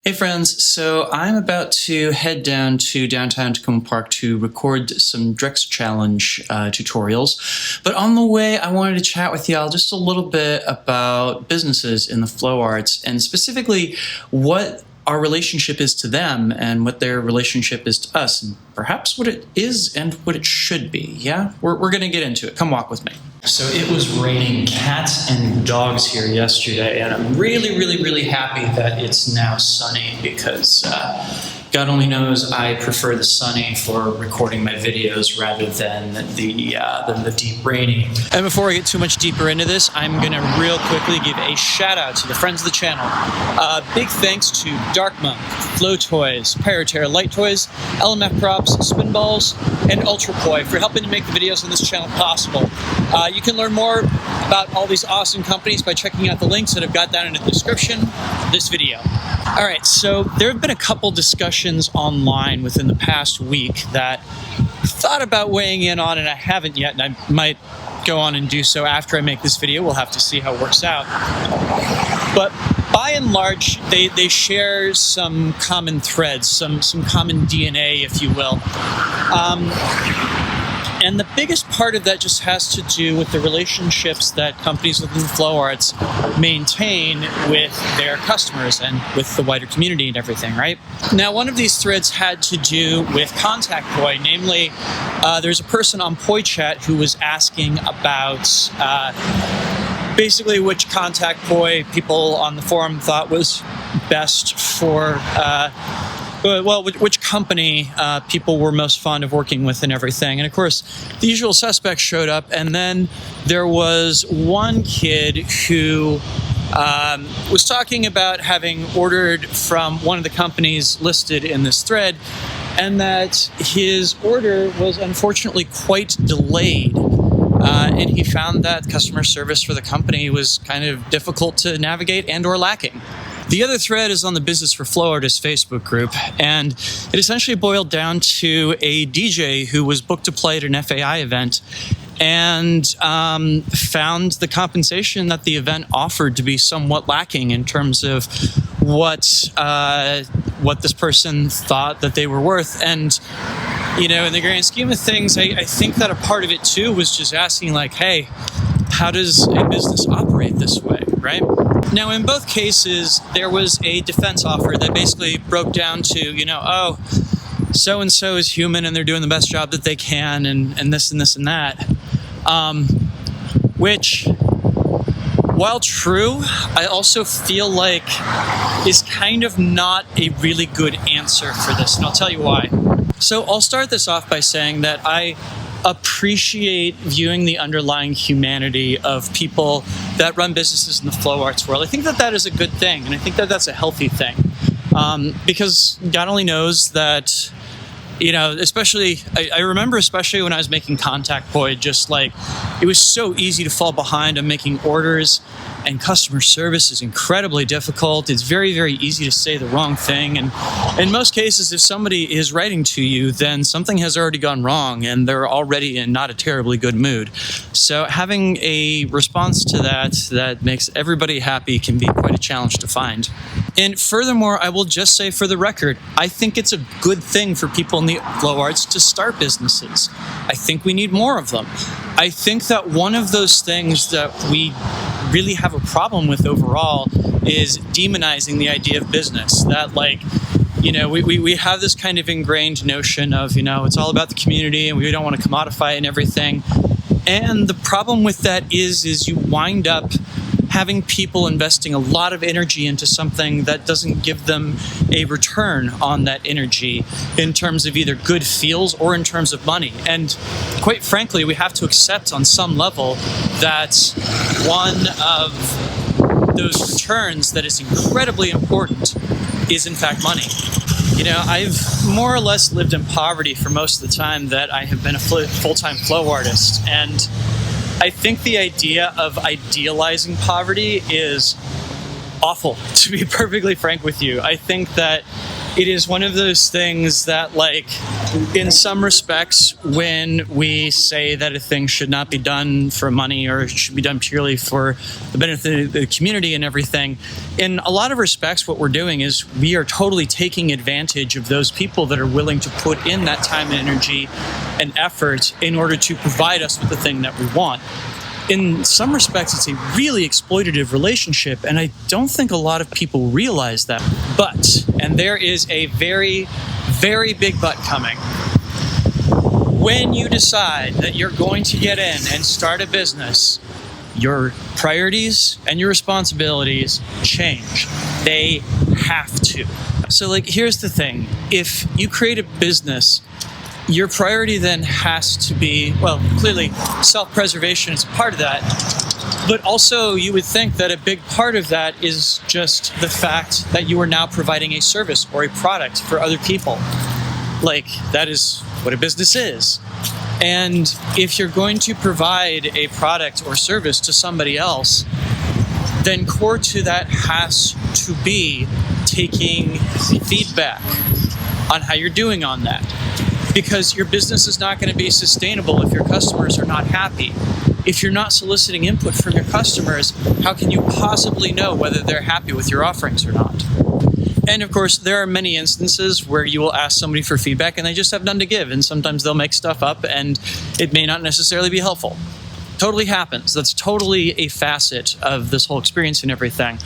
Hey friends, so I'm about to head down to downtown Tacoma Park to record some Drex Challenge tutorials, but on the way I wanted to chat with y'all just a little bit about businesses in the flow arts and specifically what our relationship is to them and what their relationship is to us, and perhaps what it is and what it should be. Yeah, we're going to get into it. Come walk with me. So it was raining cats and dogs here yesterday, and I'm really happy that it's now sunny because God only knows I prefer the sunny for recording my videos rather than the deep rainy. And before I get too much deeper into this, I'm going to real quickly give a shout out to the friends of the channel. Big thanks to Dark Monk, Flow Toys, Pyroterra Light Toys, LMF Props, Spinballs, and Ultrapoi for helping to make the videos on this channel possible. You can learn more about all these awesome companies by checking out the links that I've got down in the description of this video. Alright, so there have been a couple discussions online within the past week that I thought about weighing in on, and I haven't yet, and I might go on and do so after I make this video. We'll have to see how it works out. But by and large, they share some common threads, some common DNA, if you will. And the biggest part of that just has to do with the relationships that companies within the flow arts maintain with their customers and with the wider community and everything, right? Now, one of these threads had to do with Contact Poi, namely, there's a person on Poi Chat who was asking about basically which Contact Poi people on the forum thought was best for well, which company people were most fond of working with and everything. And of course, the usual suspects showed up, and then there was one kid who was talking about having ordered from one of the companies listed in this thread, and that his order was unfortunately quite delayed. And he found that customer service for the company was kind of difficult to navigate and or lacking. The other thread is on the Business for Flow Artists Facebook group, and it essentially boiled down to a DJ who was booked to play at an FAI event and found the compensation that the event offered to be somewhat lacking in terms of what this person thought that they were worth. And you know, in the grand scheme of things, I think that a part of it too was just asking, like, hey, how does a business operate this way, right? Now, in both cases, there was a defense offer that basically broke down to, you know, oh, so-and-so is human and they're doing the best job that they can, and this and this and that. Which, while true, I also feel like is kind of not a really good answer for this, and I'll tell you why. So I'll start this off by saying that I appreciate viewing the underlying humanity of people that run businesses in the flow arts world. I think that that is a good thing, and I think that that's a healthy thing. Because God only knows that, you know, especially, I remember especially when I was making Contact Poi, just like, it was so easy to fall behind on making orders, and customer service is incredibly difficult. It's very easy to say the wrong thing, and in most cases, if somebody is writing to you, then something has already gone wrong, and they're already in not a terribly good mood. So having a response to that makes everybody happy can be quite a challenge to find. And furthermore, I will just say for the record, I think it's a good thing for people in the flow arts to start businesses. I think we need more of them. I think that one of those things that we really have a problem with overall is demonizing the idea of business. That, like, you know, we have this kind of ingrained notion of, you know, it's all about the community and we don't want to commodify it and everything. And the problem with that is you wind up having people investing a lot of energy into something that doesn't give them a return on that energy in terms of either good feels or in terms of money. And quite frankly, we have to accept on some level that one of those returns that is incredibly important is in fact money. You know, I've more or less lived in poverty for most of the time that I have been a full-time flow artist, and I think the idea of idealizing poverty is awful, to be perfectly frank with you. I think that it is one of those things that, like, in some respects, when we say that a thing should not be done for money or it should be done purely for the benefit of the community and everything, in a lot of respects, what we're doing is we are totally taking advantage of those people that are willing to put in that time and energy and effort in order to provide us with the thing that we want. In some respects, it's a really exploitative relationship, and I don't think a lot of people realize that. But, and there is a very, very big but coming. When you decide that you're going to get in and start a business, your priorities and your responsibilities change. They have to. So, like, here's the thing. If you create a business, your priority then has to be, well, clearly self-preservation is a part of that, but also you would think that a big part of that is just the fact that you are now providing a service or a product for other people. Like, that is what a business is. And if you're going to provide a product or service to somebody else, then core to that has to be taking feedback on how you're doing on that. Because your business is not going to be sustainable if your customers are not happy. If you're not soliciting input from your customers, how can you possibly know whether they're happy with your offerings or not? And of course, there are many instances where you will ask somebody for feedback and they just have none to give. And sometimes they'll make stuff up and it may not necessarily be helpful. Totally happens. That's totally a facet of this whole experience and everything.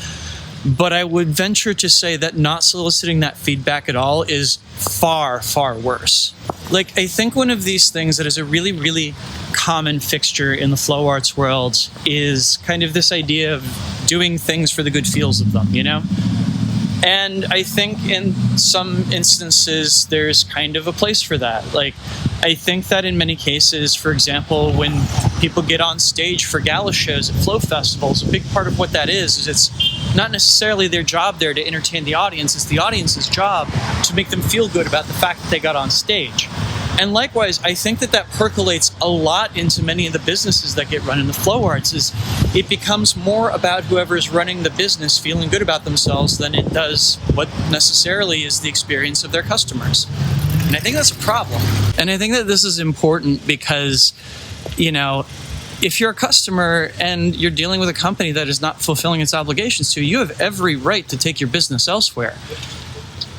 But I would venture to say that not soliciting that feedback at all is far, far worse. Like, I think one of these things that is a really, really common fixture in the flow arts world is kind of this idea of doing things for the good feels of them, you know? And I think in some instances, there's kind of a place for that. Like, I think that in many cases, for example, when people get on stage for gala shows at flow festivals, a big part of what that is it's not necessarily their job there to entertain the audience. It's the audience's job to make them feel good about the fact that they got on stage. And likewise, I think that percolates a lot into many of the businesses that get run in the flow arts. Is it becomes more about whoever is running the business feeling good about themselves than it does what necessarily is the experience of their customers. And I think that's a problem. And I think that this is important because, you know, if you're a customer and you're dealing with a company that is not fulfilling its obligations to you, you have every right to take your business elsewhere.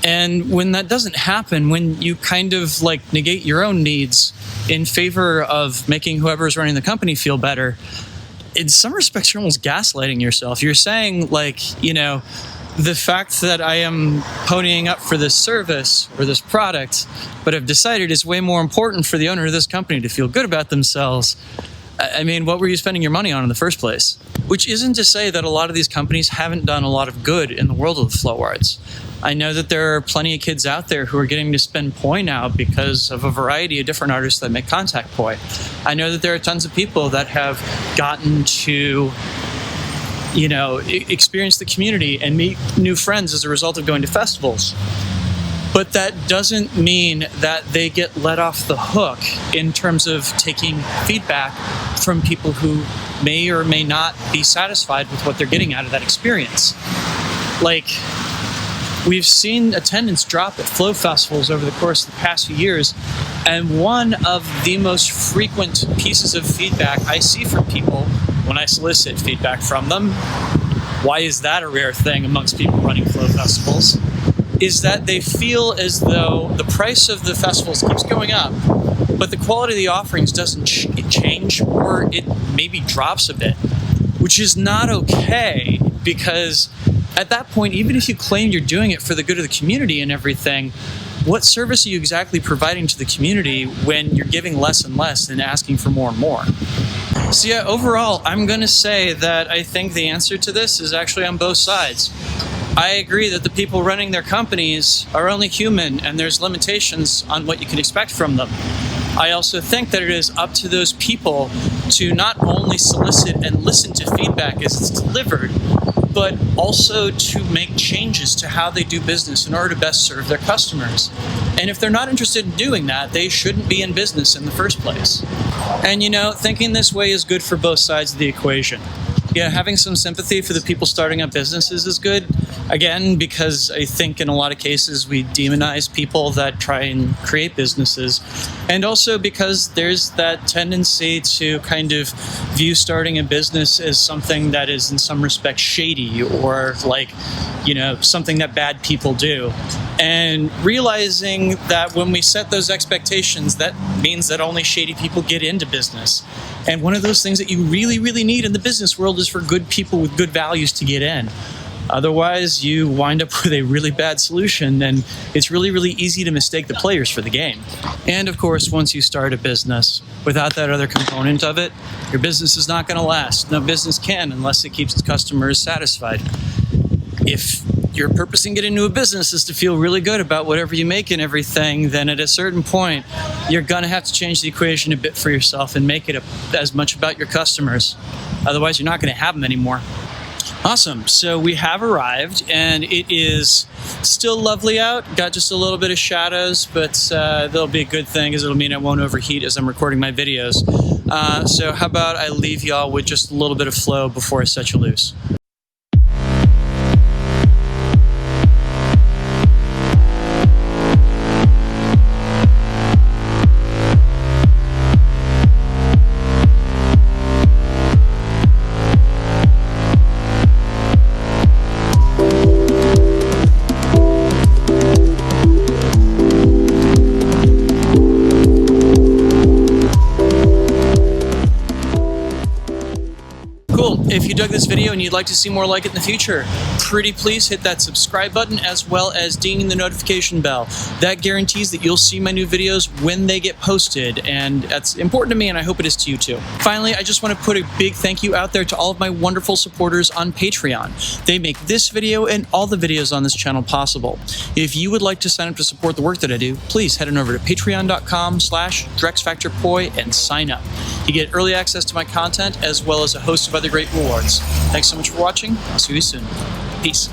And when that doesn't happen, when you kind of like negate your own needs in favor of making whoever's running the company feel better, in some respects, you're almost gaslighting yourself. You're saying, like, you know, the fact that I am ponying up for this service or this product, but I've decided is way more important for the owner of this company to feel good about themselves. I mean, what were you spending your money on in the first place? Which isn't to say that a lot of these companies haven't done a lot of good in the world of the flow arts. I know that there are plenty of kids out there who are getting to spend poi now because of a variety of different artists that make contact poi. I know that there are tons of people that have gotten to, you know, experience the community and meet new friends as a result of going to festivals. But that doesn't mean that they get let off the hook in terms of taking feedback from people who may or may not be satisfied with what they're getting out of that experience. Like, we've seen attendance drop at flow festivals over the course of the past few years, and one of the most frequent pieces of feedback I see from people when I solicit feedback from them, why is that a rare thing amongst people running flow festivals, is that they feel as though the price of the festivals keeps going up, but the quality of the offerings doesn't change, or it maybe drops a bit, which is not okay, because at that point, even if you claim you're doing it for the good of the community and everything, what service are you exactly providing to the community when you're giving less and less and asking for more and more? So yeah, overall, I'm going to say that I think the answer to this is actually on both sides. I agree that the people running their companies are only human and there's limitations on what you can expect from them. I also think that it is up to those people to not only solicit and listen to feedback as it's delivered, but also to make changes to how they do business in order to best serve their customers. And if they're not interested in doing that, they shouldn't be in business in the first place. And you know, thinking this way is good for both sides of the equation. Yeah, having some sympathy for the people starting up businesses is good. Again, because I think in a lot of cases we demonize people that try and create businesses. And also because there's that tendency to kind of view starting a business as something that is in some respects shady, or like, you know, something that bad people do. And realizing that when we set those expectations, that means that only shady people get into business. And one of those things that you really, really need in the business world is for good people with good values to get in. Otherwise, you wind up with a really bad solution, and it's really, really easy to mistake the players for the game. And of course, once you start a business, without that other component of it, your business is not going to last. No business can unless it keeps its customers satisfied. If your purpose in getting into a business is to feel really good about whatever you make and everything, then at a certain point, you're going to have to change the equation a bit for yourself and make it as much about your customers. Otherwise, you're not going to have them anymore. Awesome. So we have arrived, and it is still lovely out. Got just a little bit of shadows, but that'll be a good thing, as it'll mean I won't overheat as I'm recording my videos. So how about I leave y'all with just a little bit of flow before I set you loose. If you dug this video and you'd like to see more like it in the future, pretty please hit that subscribe button as well as dinging the notification bell. That guarantees that you'll see my new videos when they get posted, and that's important to me, and I hope it is to you too. Finally, I just want to put a big thank you out there to all of my wonderful supporters on Patreon. They make this video and all the videos on this channel possible. If you would like to sign up to support the work that I do, please head on over to patreon.com/DrexFactorPoi and sign up. You get early access to my content as well as a host of other great rewards. Thanks so much for watching. I'll see you soon. Peace.